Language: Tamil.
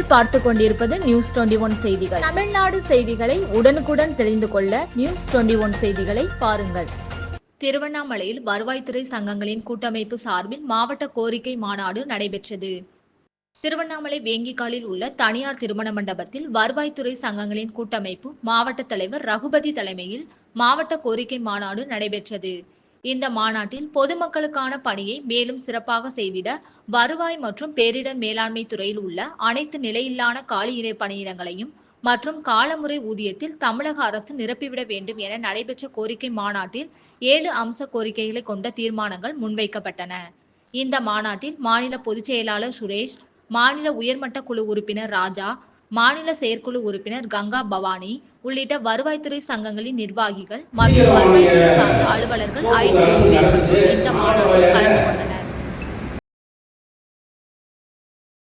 நீங்கள் பார்த்து கொண்டிருப்பது நியூஸ் 21 செய்திகள். தமிழ்நாடு செய்திகளை உடனுக்குடன் தெரிந்து கொள்ள நியூஸ் 21 செய்திகளை பாருங்கள். திருவண்ணாமலையில் வருவாய்த்துறை சங்கங்களின் கூட்டமைப்பு சார்பில் மாவட்ட கோரிக்கை மாநாடு நடைபெற்றது. திருவண்ணாமலை வேங்கிக்காலில் உள்ள தனியார் திருமண மண்டபத்தில் வருவாய்த்துறை சங்கங்களின் கூட்டமைப்பு மாவட்ட தலைவர் ரகுபதி தலைமையில் மாவட்ட கோரிக்கை மாநாடு நடைபெற்றது. இந்த மாநாட்டில் பொதுமக்களுக்கான பணியை மேலும் சிறப்பாக செய்திட வருவாய் மற்றும் பேரிடர் மேலாண்மை துறையில் உள்ள அனைத்து நிலையிலான காலியிடை பணியிடங்களையும் மற்றும் காலமுறை ஊதியத்தில் தமிழக அரசு நிரப்பிவிட வேண்டும் என நடைபெற்ற கோரிக்கை மாநாட்டில் 7 அம்ச கோரிக்கைகளை கொண்ட தீர்மானங்கள் முன்வைக்கப்பட்டன. இந்த மாநாட்டில் மாநில பொதுச் செயலாளர் சுரேஷ், மாநில உயர்மட்ட குழு உறுப்பினர் ராஜா, மாநில செயற்குழு உறுப்பினர் கங்கா பவானி உள்ளிட்ட வருவாய்த்துறை சங்கங்களின் நிர்வாகிகள் மற்றும் வருவாய்த்துறை சார்ந்த அலுவலர்கள் 500 பேர் இந்த மாநாட்டில் கலந்து